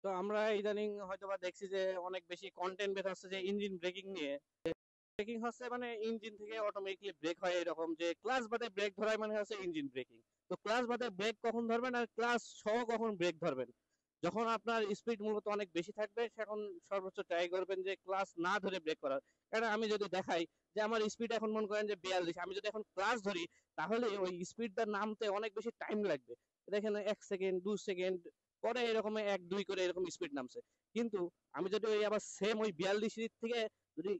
তো আমরা ইদানিং হয়তোবা দেখছি যে অনেক বেশি কন্টেন্ট বের হচ্ছে যে ইঞ্জিন ব্রেকিং নিয়ে। ব্রেকিং হচ্ছে মানে ইঞ্জিন থেকে অটোমেটিকলি ব্রেক হয়, এরকম যে ক্লাস বাদে ব্রেক ধরাই মানে হচ্ছে ইঞ্জিন ব্রেকিং। তো ক্লাস বাদে ব্রেক কখন ধরবেন আর ক্লাস সহ কখন ব্রেক ধরবেন? যখন আপনার স্পিড মূলত অনেক বেশি থাকবে সেখন সর্বোচ্চ ট্রাই করবেন যে ক্লাস না ধরে ব্রেক করার। কারণ আমি যদি দেখাই যে আমার স্পিড এখন মনে করেন যে 42, আমি যদি এখন ক্লাস ধরি তাহলে ওই স্পিডটা নামতে অনেক বেশি টাইম লাগবে। দেখেন 1 সেকেন্ড 2 সেকেন্ড পরে এরকম 1 2 করে এরকম স্পিড নামছে। কিন্তু আমি যদি ওই আবার সেম ওই 42 থেকে যদি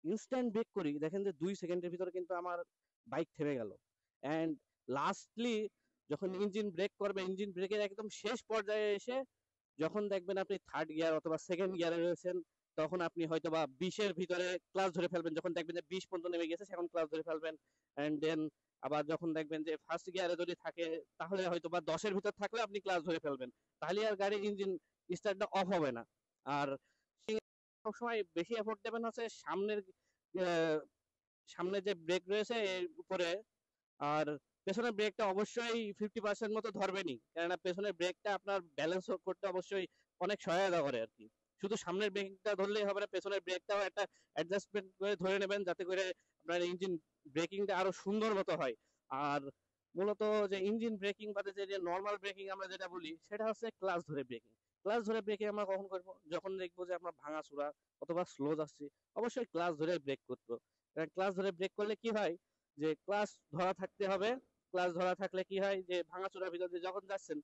ইনস্ট্যান্ট ব্রেক করি, দেখেন যে 2 সেকেন্ডের ভিতরে কিন্তু আমার বাইক থেমে গেল। অ্যান্ড লাস্টলি যখন ইঞ্জিন ব্রেক করবে, ইঞ্জিন ব্রেকের একদম শেষ পর্যায়ে এসে যখন দেখবেন আপনি থার্ড গিয়ার অথবা সেকেন্ড গিয়ারে রয়েছেন, তখন আপনি হয়তো বা 20-এর ভিতরে ক্লাস ধরে ফেলবেন। যখন দেখবেন যে 20 পর্যন্ত নেমে গেছে সেখন ক্লাস ধরে ফেলবেন। অ্যান্ড দেন আবার যখন দেখবেন যে ফার্স্ট গিয়ারে যদি থাকে তাহলে হয়তো বা 10-এর ভিতর থাকলে আপনি ক্লাস ধরে ফেলবেন। তাহলে আর গাড়ির ইঞ্জিন স্টার্টটা অফ হবে না। আর সবসময় বেশি এফোর্ট দেবেন হচ্ছে সামনের আহ, সামনে যে ব্রেক রয়েছে এর উপরে। আর পেছনের ব্রেকটা অবশ্যই 50% মতো ধরবেনই, কেননা পেছনের ব্রেকটা আপনার ব্যালেন্স করতে অবশ্যই অনেক সহায়তা করে আর কি। শুধু সামনের ব্রেকটা ধরলেই হবে না, পেছনের ব্রেকটাও একটা অ্যাডজাস্টমেন্ট করে ধরে নেবেন যাতে করে আপনার ইঞ্জিন ব্রেকিংটা আরো সুন্দর মতো হয়। আর মূলত যে ইঞ্জিন ব্রেকিং বাদে যে নর্মাল ব্রেকিং আমরা যেটা বলি সেটা হচ্ছে ক্লাস ধরে ব্রেকিং। ক্লাস ধরে ব্রেকিং আমরা কখন করবো? যখন দেখবো যে আমরা ভাঙাচোরা অথবা স্লো যাচ্ছি, অবশ্যই ক্লাস ধরে ব্রেক করবো। ক্লাস ধরে ব্রেক করলে কি হয় যে ক্লাস ধরা থাকতে হবে। ক্লাস ধরা থাকলে কি হয় যে ভাঙাচোরার ভিতর দিয়ে যখন যাচ্ছেন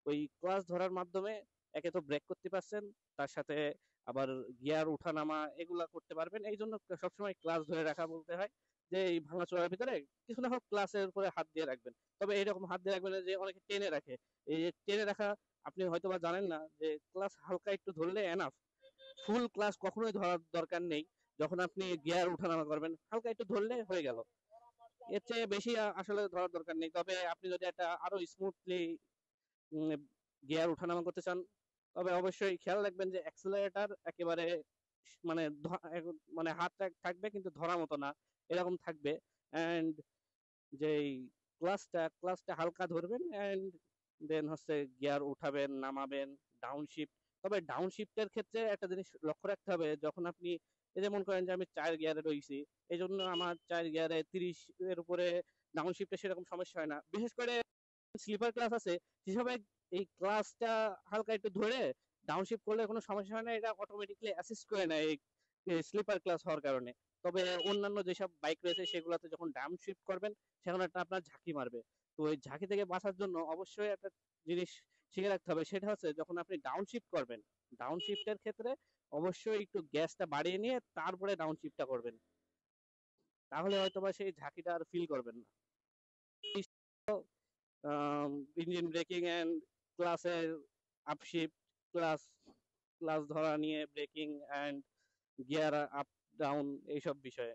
ওই ক্লাস ধরার মাধ্যমে একে তো ব্রেক করতে পারছেন, তার সাথে আবার গিয়ার ওঠা নামা এগুলা করতে পারবেন। এই জন্য সবসময় ক্লাস ধরে রাখা বলতে হয় যে এই ভাঙাচোরার ভিতরে কিছু না হোক ক্লাসের উপরে হাত দিয়ে রাখবেন। তবে এরকম হাত দিয়ে রাখবেন না যে অনেকে টেনে রাখে। এই যে টেনে রাখা আপনি হয়তো বা জানেন না যে ক্লাস হালকা একটু ধরলে এনাফ। ফুল ক্লাস কখনোই ধরার দরকার নেই। যখন আপনি গিয়ার ওঠানামা করবেন হালকা একটু ধরলে হয়ে গেল, এর চেয়ে বেশি আসলে ধরার দরকার নেই। তবে আপনি যদি একটা আরো স্মুথলি গিয়ার ওঠানামা করতে চান, তবে অবশ্যই খেয়াল রাখবেন যে অ্যাক্সেলারেটর একেবারে মানে মানে হাত থাকবে কিন্তু ধরার মতো না, এরকম থাকবে। অ্যান্ড যেই ক্লাসটা হালকা ধরবেন অ্যান্ড দেন হচ্ছে গিয়ার উঠাবেন নামাবেন। ডাউন শিফট, তবে ডাউন শিফটের ক্ষেত্রে একটা জিনিস লক্ষ্য রাখতে হবে। যখন আপনি এই যে মনে করেন যে আমি 4 গিয়ারে রয়েছি, এই জন্য আমার 4 গিয়ারে 30 এর উপরে ডাউন শিফটে সেরকম সমস্যা হয় না। বিশেষ করে স্লিপার ক্লাস আছে যেসবে এই ক্লাসটা হালকা একটু ধরে ডাউন শিফট করলে কোনো সমস্যা হয় না, এটা অটোমেটিকলি অ্যাসিস্ট করে নেয় এই স্লিপার ক্লাস হওয়ার কারণে। তবে অন্যান্য যেসব বাইক রয়েছে সেগুলোতে যখন ডাউন শিফট করবেন সেখানে একটা আপনার ঝাঁকি মারবে। তো ওই ঝাঁকি থেকে বাঁচার জন্য অবশ্যই একটা জিনিস শিখে রাখতে হবে, সেটা হচ্ছে যখন আপনি ডাউন শিফট করবেন, ডাউন শিফটের ক্ষেত্রে অবশ্যই একটু গ্যাসটা বাড়িয়ে নিয়ে তারপরে ডাউন শিফটটা করবেন। তাহলে হয়তো বা সেই ঝাঁকিটা আর ফিল করবেন না। ইঞ্জিন ব্রেকিং এন্ড ক্লাসের আপশিফট, ক্লাস ক্লাস ধরা নিয়ে breaking and gear up down এইসব বিষয়ে